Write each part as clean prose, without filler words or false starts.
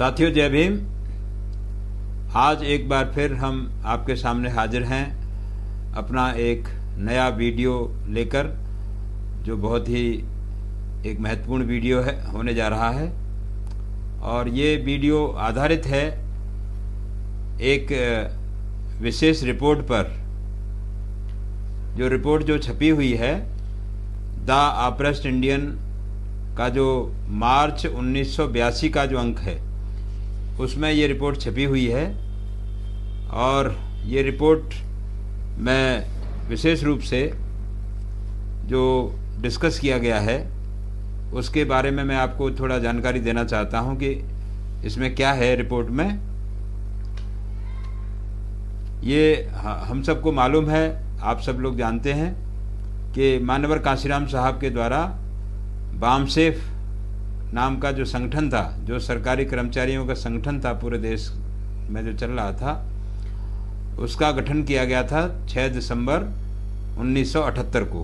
साथियों, जय भीम। आज एक बार फिर हम आपके सामने हाजिर हैं अपना एक नया वीडियो लेकर, जो बहुत ही एक महत्वपूर्ण वीडियो होने जा रहा है। और ये वीडियो आधारित है एक विशेष रिपोर्ट पर, जो रिपोर्ट जो छपी हुई है द ऑप्रेस्ड इंडियन का जो मार्च 1982 का जो अंक है, उसमें ये रिपोर्ट छपी हुई है। और ये रिपोर्ट में विशेष रूप से जो डिस्कस किया गया है उसके बारे में मैं आपको थोड़ा जानकारी देना चाहता हूं कि इसमें क्या है रिपोर्ट में। ये हम सबको मालूम है, आप सब लोग जानते हैं कि मानवर कांशीराम साहब के द्वारा बामसेफ नाम का जो संगठन था, जो सरकारी कर्मचारियों का संगठन था पूरे देश में जो चल रहा था, उसका गठन किया गया था 6 दिसंबर 1978 को।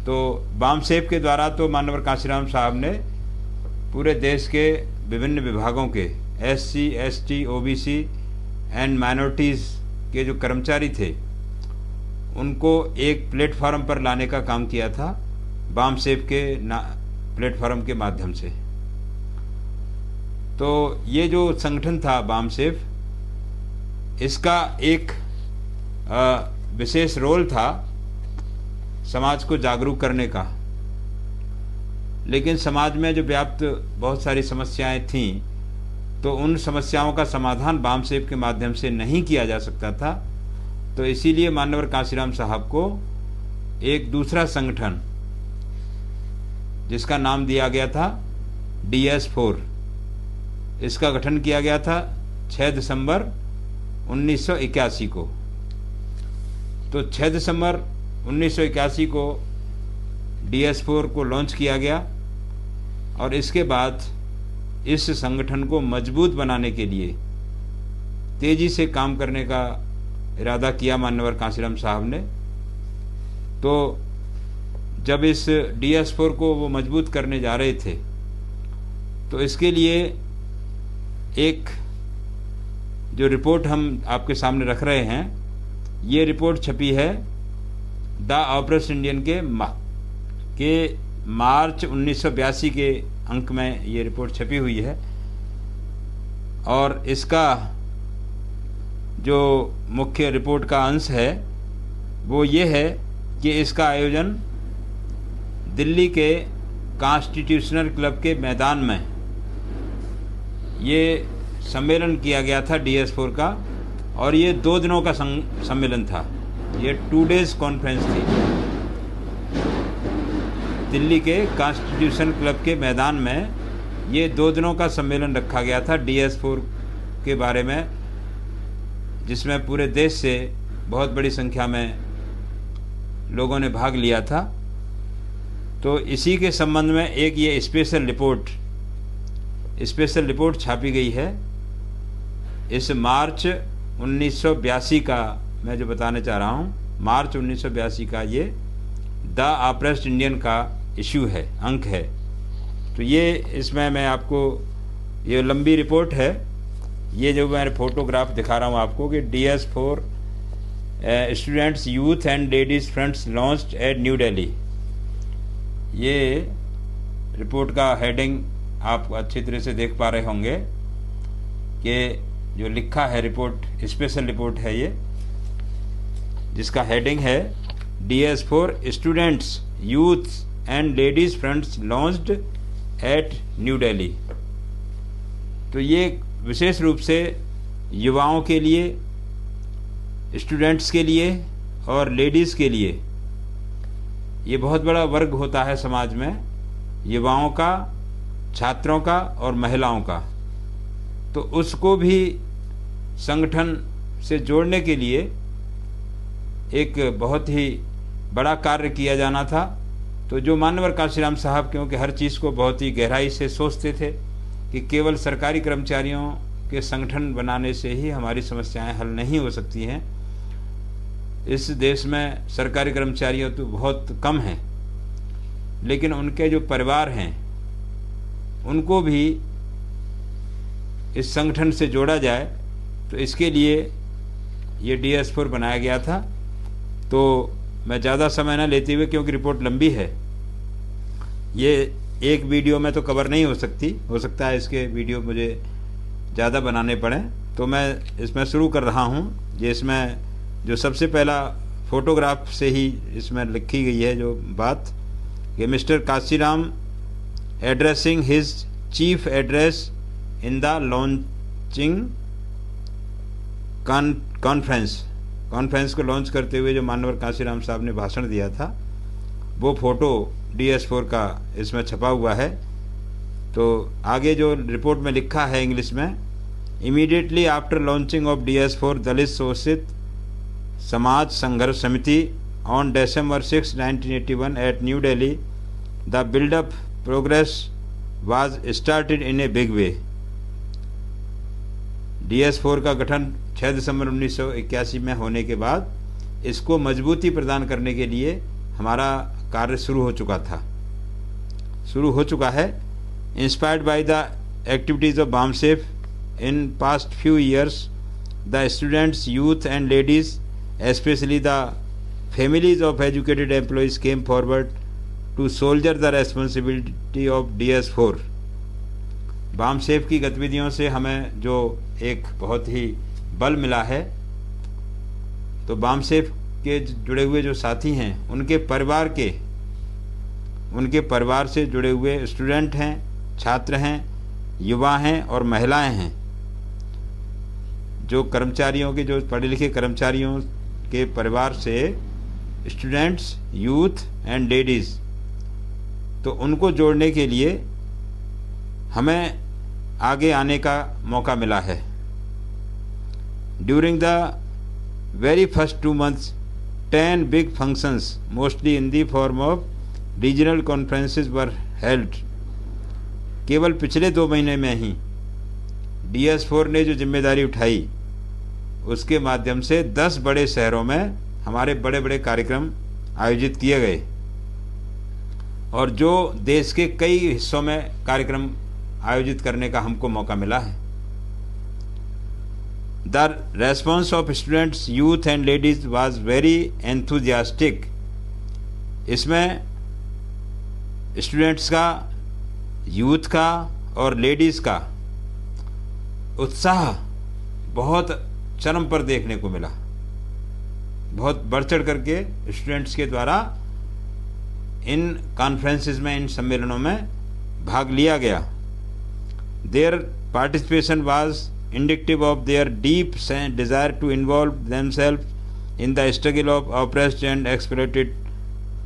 तो बामसेफ के द्वारा तो मानवर कांशीराम साहब ने पूरे देश के विभिन्न विभागों के SC, ST, OBC and minorities के जो कर्मचारी थे उनको एक प्लेटफार्म पर लाने का काम किया था बामसेफ के प्लेटफार्म के माध्यम से। तो ये जो संगठन था बामसेफ, इसका एक विशेष रोल था समाज को जागरूक करने का। लेकिन समाज में जो व्याप्त बहुत सारी समस्याएं थीं, तो उन समस्याओं का समाधान बामसेफ के माध्यम से नहीं किया जा सकता था। तो इसीलिए मानवर कांशीराम साहब को एक दूसरा संगठन, जिसका नाम दिया गया था DS4, इसका गठन किया गया था 6 दिसंबर 1981 को। तो 6 दिसंबर 1981 को DS4 को लॉन्च किया गया। और इसके बाद इस संगठन को मजबूत बनाने के लिए तेजी से काम करने का इरादा किया मानवर कांशीराम साहब ने। तो जब इस DS4 को वो मजबूत करने जा रहे थे, तो इसके लिए एक जो रिपोर्ट हम आपके सामने रख रहे हैं, ये रिपोर्ट छपी है द ऑप्रेस्ड इंडियन के मार्च 1982 के अंक में ये रिपोर्ट छपी हुई है। और इसका जो मुख्य रिपोर्ट का अंश है वो ये है कि इसका आयोजन दिल्ली के कॉन्स्टिट्यूशनल क्लब के मैदान में ये सम्मेलन किया गया था DS4 का। और ये 2 दिनों का सम्मेलन था, ये 2 डेज कॉन्फ्रेंस थी। दिल्ली के कॉन्स्टिट्यूशन क्लब के मैदान में ये 2 दिनों का सम्मेलन रखा गया था DS4 के बारे में, जिसमें पूरे देश से बहुत बड़ी संख्या में लोगों ने भाग लिया था। तो इसी के संबंध में एक ये स्पेशल रिपोर्ट छापी गई है। इस मार्च 1982 का मैं जो बताने चाह रहा हूँ, मार्च 1982 का ये द ऑप्रेस्ड इंडियन का इशू है, अंक है। तो ये इसमें मैं आपको, ये लंबी रिपोर्ट है, ये जो मैं फोटोग्राफ दिखा रहा हूँ आपको कि DS4 students youth and ladies fronts launched at New Delhi. ये रिपोर्ट का हेडिंग आप अच्छी तरह से देख पा रहे होंगे कि जो लिखा है रिपोर्ट, स्पेशल रिपोर्ट है ये, जिसका हेडिंग है DS4 students youth and ladies fronts launched at New Delhi. तो ये विशेष रूप से युवाओं के लिए, स्टूडेंट्स के लिए और लेडीज़ के लिए, ये बहुत बड़ा वर्ग होता है समाज में, युवाओं का, छात्रों का और महिलाओं का। तो उसको भी संगठन से जोड़ने के लिए एक बहुत ही बड़ा कार्य किया जाना था। तो जो मानवर कांशीराम साहब, क्योंकि हर चीज़ को बहुत ही गहराई से सोचते थे कि केवल सरकारी कर्मचारियों के संगठन बनाने से ही हमारी समस्याएं हल नहीं हो सकती हैं। इस देश में सरकारी कर्मचारियों तो बहुत कम हैं, लेकिन उनके जो परिवार हैं उनको भी इस संगठन से जोड़ा जाए, तो इसके लिए ये DS4 बनाया गया था। तो मैं ज़्यादा समय ना लेते हुए, क्योंकि रिपोर्ट लंबी है, ये एक वीडियो में तो कवर नहीं हो सकती, हो सकता है इसके वीडियो मुझे ज़्यादा बनाने पड़े, तो मैं इसमें शुरू कर रहा हूँ। ये इसमें जो सबसे पहला फोटोग्राफ से ही इसमें लिखी गई है जो बात, कि mister Kashiram addressing his chief address in the launching conference को लॉन्च करते हुए जो मानवर काशीराम साहब ने भाषण दिया था, वो फोटो DS4 का इसमें छपा हुआ है। तो आगे जो रिपोर्ट में लिखा है इंग्लिश में, immediately after launching of DS4 Dalit Shoshit Samaj Sangharsh Samiti on December 6, 1981 at New Delhi, the buildup progress was started in a big way. DS4 का गठन 6 दिसंबर 1981 में होने के बाद इसको मजबूती प्रदान करने के लिए हमारा कार्य शुरू हो चुका है। Inspired by the activities of BAMSEF in past few years, the students, youth and ladies, especially the families of educated employees, came forward to shoulder the responsibility of DS4। BAMSEF की गतिविधियों से हमें जो एक बहुत ही बल मिला है, तो BAMSEF के जुड़े हुए जो साथी हैं, उनके परिवार से जुड़े हुए स्टूडेंट हैं, छात्र हैं, युवा हैं और महिलाएं हैं, जो कर्मचारियों के, जो पढ़े लिखे कर्मचारियों के परिवार से स्टूडेंट्स, यूथ एंड लेडीज़, तो उनको जोड़ने के लिए हमें आगे आने का मौका मिला है। During the very first 2 months 10 big functions mostly in the form of regional conferences were held। केवल पिछले 2 महीने में ही DS4 ने जो जिम्मेदारी उठाई, उसके माध्यम से 10 बड़े शहरों में हमारे बड़े बड़े कार्यक्रम आयोजित किए गए, और जो देश के कई हिस्सों में कार्यक्रम आयोजित करने का हमको मौका मिला है। The response of students, youth and ladies was very enthusiastic. इसमें स्टूडेंट्स का, यूथ का और लेडीज़ का उत्साह बहुत चरम पर देखने को मिला। बहुत बढ़ चढ़ करके स्टूडेंट्स के द्वारा इन कॉन्फ्रेंसेस में, इन सम्मेलनों में भाग लिया गया। Their participation was indicative of their deep desire to involve themselves in the struggle of oppressed and exploited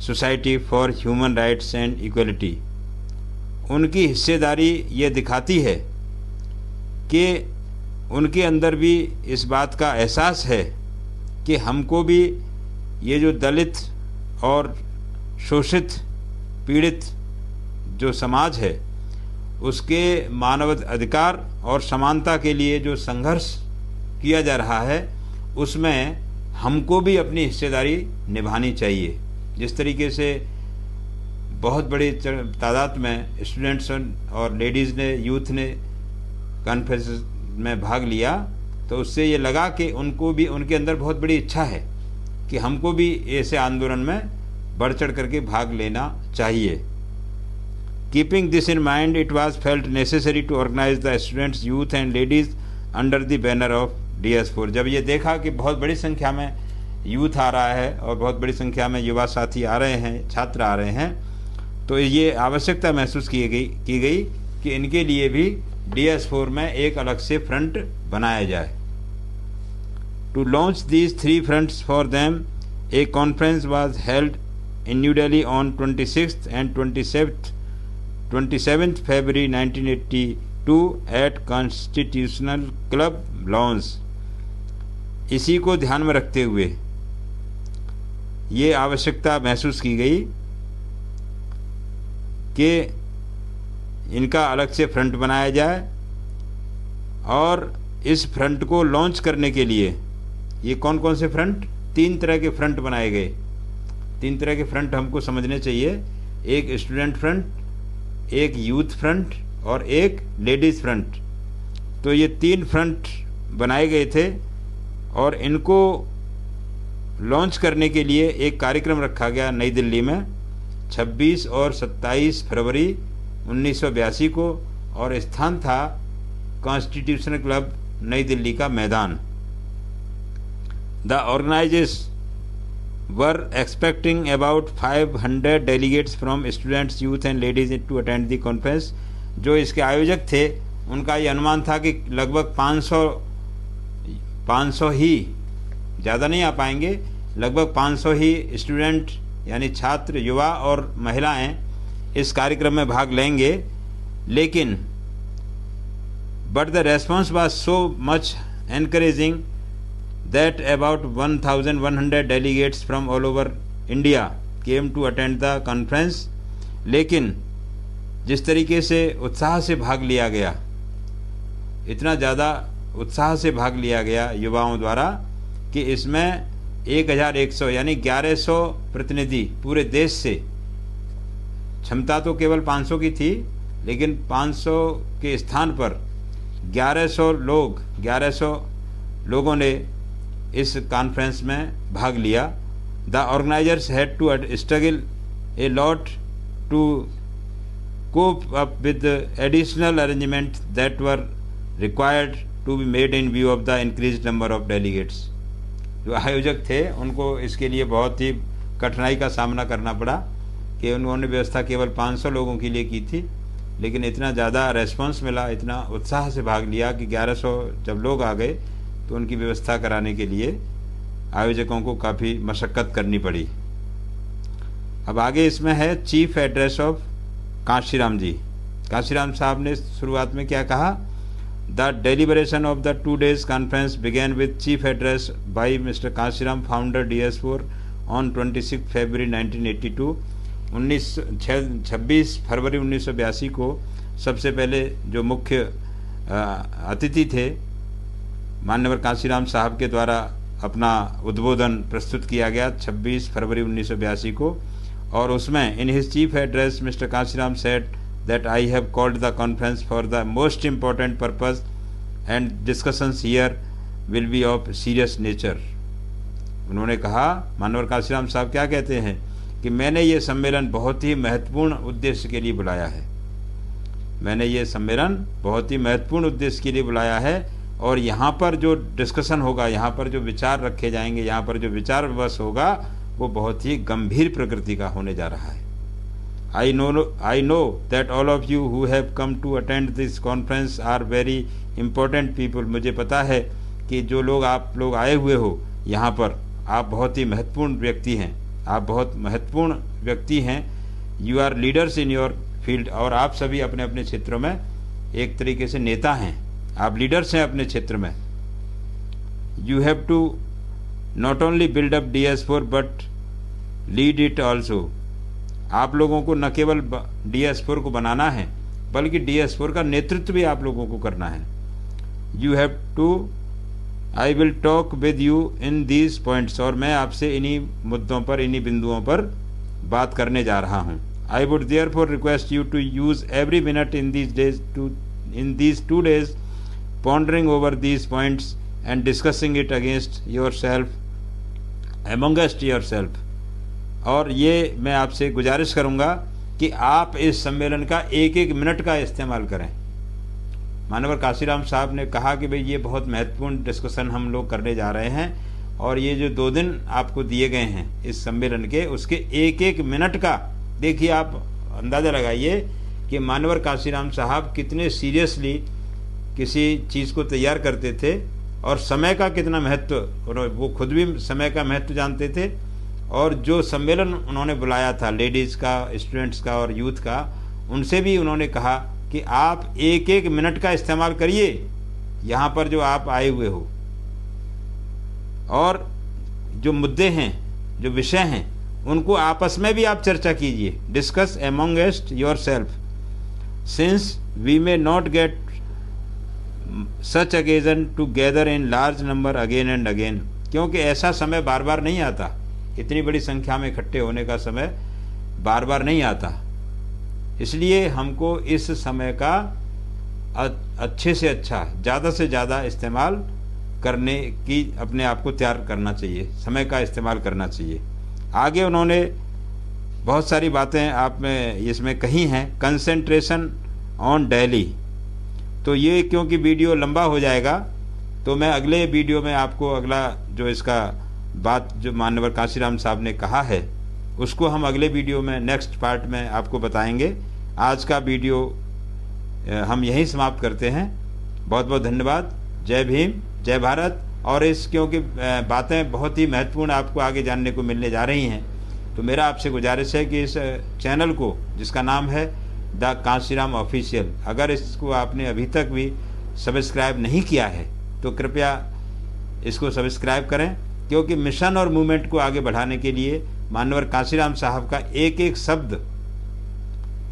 society for human rights and equality. उनकी हिस्सेदारी ये दिखाती है कि उनके अंदर भी इस बात का एहसास है कि हमको भी ये जो दलित और शोषित, पीड़ित जो समाज है, उसके मानव अधिकार और समानता के लिए जो संघर्ष किया जा रहा है, उसमें हमको भी अपनी हिस्सेदारी निभानी चाहिए। जिस तरीके से बहुत बड़ी तादाद में स्टूडेंट्स और लेडीज़ ने, यूथ ने कॉन्फ्रेंस में भाग लिया, तो उससे ये लगा कि उनको भी, उनके अंदर बहुत बड़ी इच्छा है कि हमको भी ऐसे आंदोलन में बढ़ चढ़ करके भाग लेना चाहिए। Keeping this in mind, it was felt necessary to organise the students, youth and ladies under the banner of DS4। जब ये देखा कि बहुत बड़ी संख्या में यूथ आ रहा है और बहुत बड़ी संख्या में युवा साथी आ रहे हैं, छात्र आ रहे हैं, तो ये आवश्यकता महसूस की गई कि इनके लिए भी DS4 में एक अलग से फ्रंट बनाया जाए। To launch these 3 fronts for them, a conference was held in New Delhi on 26th and 27th February 1982 at constitutional club lawns. इसी को ध्यान में रखते हुए ये आवश्यकता महसूस की गई कि इनका अलग से फ्रंट बनाया जाए, और इस फ्रंट को लॉन्च करने के लिए ये कौन कौन से फ्रंट, 3 तरह के फ्रंट बनाए गए। 3 तरह के फ्रंट हमको समझने चाहिए, एक स्टूडेंट फ्रंट, एक यूथ फ्रंट और एक लेडीज़ फ्रंट। तो ये 3 फ्रंट बनाए गए थे और इनको लॉन्च करने के लिए एक कार्यक्रम रखा गया नई दिल्ली में 26 और 27 फरवरी 1982 को, और स्थान था कॉन्स्टिट्यूशनल क्लब नई दिल्ली का मैदान। The organisers were expecting about 500 delegates from students, youth and ladies to attend the conference. जो इसके आयोजक थे उनका ये अनुमान था कि लगभग 500 ही, ज़्यादा नहीं आ पाएंगे, लगभग 500 ही स्टूडेंट यानी छात्र, युवा और महिलाएं इस कार्यक्रम में भाग लेंगे। लेकिन but the response was so much encouraging that about 1100 delegates from all over India came to attend the conference. लेकिन जिस तरीके से उत्साह से भाग लिया गया, इतना ज़्यादा उत्साह से भाग लिया गया युवाओं द्वारा कि इसमें 1100 यानी 1100 प्रतिनिधि पूरे देश से, क्षमता तो केवल 500 की थी, लेकिन 500 के स्थान पर 1100 लोगों ने इस कॉन्फ्रेंस में भाग लिया। The organisers had to struggle a lot to cope up with additional arrangement that were required to be made in view of the increase number of delegates. जो आयोजक थे उनको इसके लिए बहुत ही कठिनाई का सामना करना पड़ा कि उन्होंने व्यवस्था केवल 500 लोगों के लिए की थी, लेकिन इतना ज़्यादा रेस्पॉन्स मिला, इतना उत्साह से भाग लिया कि 1100 जब लोग आ गए तो उनकी व्यवस्था कराने के लिए आयोजकों को काफ़ी मशक्क़त करनी पड़ी। अब आगे इसमें है chief address of Kanshiram ji. Kanshiram साहब ने शुरुआत में क्या कहा? The deliberation of the 2 days conference began with chief address by mister Kanshiram, founder DS4 on 26 फरवरी 1982। 26 फरवरी 1982 को सबसे पहले जो मुख्य अतिथि थे माननीय कांशीराम साहब के द्वारा अपना उद्बोधन प्रस्तुत किया गया 26 फरवरी 1982 को, और उसमें in his chief address mister Kanshiram said that I have called the conference for the most important purpose and discussions here will be of serious nature। उन्होंने कहा, मानवर कांशीराम साहब क्या कहते हैं कि मैंने ये सम्मेलन बहुत ही महत्वपूर्ण उद्देश्य के लिए बुलाया है। मैंने ये सम्मेलन बहुत ही महत्वपूर्ण उद्देश्य के लिए बुलाया है, और यहाँ पर जो डिस्कशन होगा, यहाँ पर जो विचार रखे जाएंगे, यहाँ पर जो विचार विमर्श होगा वो बहुत ही गंभीर प्रकृति का होने जा रहा है। I know that all of you who have come to attend this conference are very important people। मुझे पता है कि जो लोग आप लोग आए हुए हो यहाँ पर, आप बहुत ही महत्वपूर्ण व्यक्ति हैं, आप बहुत महत्वपूर्ण व्यक्ति हैं। You are leaders in your field, और आप सभी अपने अपने क्षेत्रों में एक तरीके से नेता हैं, आप लीडर्स हैं अपने क्षेत्र में। You have to not only build up DS4 but lead it also। आप लोगों को न केवल DS4 को बनाना है बल्कि DS4 का नेतृत्व भी आप लोगों को करना है। You have to, I will talk with you in these points, और मैं आपसे इन्हीं मुद्दों पर, इन्हीं बिंदुओं पर बात करने जा रहा हूँ। I would therefore request you to use every minute in these 2 days pondering over these points and discussing it against yourself, amongst yourself। और ये मैं आपसे गुजारिश करूंगा कि आप इस सम्मेलन का एक एक मिनट का इस्तेमाल करें। मानवर कांशीराम साहब ने कहा कि भाई ये बहुत महत्वपूर्ण डिस्कशन हम लोग करने जा रहे हैं, और ये जो 2 दिन आपको दिए गए हैं इस सम्मेलन के, उसके एक एक मिनट का देखिए, आप अंदाज़ा लगाइए कि मानवर कांशीराम साहब कितने सीरियसली किसी चीज़ को तैयार करते थे, और समय का कितना महत्व, वो खुद भी समय का महत्व जानते थे। और जो सम्मेलन उन्होंने बुलाया था लेडीज़ का, स्टूडेंट्स का और यूथ का, उनसे भी उन्होंने कहा कि आप एक एक मिनट का इस्तेमाल करिए यहाँ पर जो आप आए हुए हो, और जो मुद्दे हैं, जो विषय हैं, उनको आपस में भी आप चर्चा कीजिए। Discuss amongst your self, since we may not get such occasion to gather in large number again and again. क्योंकि ऐसा समय बार बार नहीं आता, इतनी बड़ी संख्या में इकट्ठे होने का समय बार बार नहीं आता। इसलिए हमको इस समय का अच्छे से अच्छा, ज़्यादा से ज़्यादा इस्तेमाल करने की अपने आप को तैयार करना चाहिए, समय का इस्तेमाल करना चाहिए। आगे उन्होंने बहुत सारी बातें आप में इसमें कही हैं। कंसंट्रेशन ऑन डेली, तो ये क्योंकि वीडियो लंबा हो जाएगा तो मैं अगले वीडियो में आपको अगला जो इसका बात जो मान्यवर कांशीराम साहब ने कहा है उसको हम अगले वीडियो में नेक्स्ट पार्ट में आपको बताएंगे। आज का वीडियो हम यहीं समाप्त करते हैं। बहुत बहुत धन्यवाद। जय भीम, जय भारत। और इस क्योंकि बातें बहुत ही महत्वपूर्ण आपको आगे जानने को मिलने जा रही हैं, तो मेरा आपसे गुजारिश है कि इस चैनल को, जिसका नाम है द कांशीराम ऑफिशियल, अगर इसको आपने अभी तक भी सब्सक्राइब नहीं किया है तो कृपया इसको सब्सक्राइब करें, क्योंकि मिशन और मूवमेंट को आगे बढ़ाने के लिए मान्यवर कांशीराम साहब का एक एक शब्द,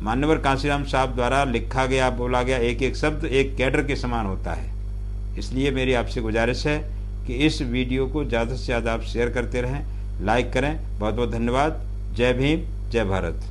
मान्यवर कांशीराम साहब द्वारा लिखा गया, बोला गया एक एक शब्द एक कैडर के समान होता है। इसलिए मेरी आपसे गुजारिश है कि इस वीडियो को ज़्यादा से ज़्यादा आप शेयर करते रहें, लाइक करें। बहुत बहुत धन्यवाद। जय भीम, जय भारत।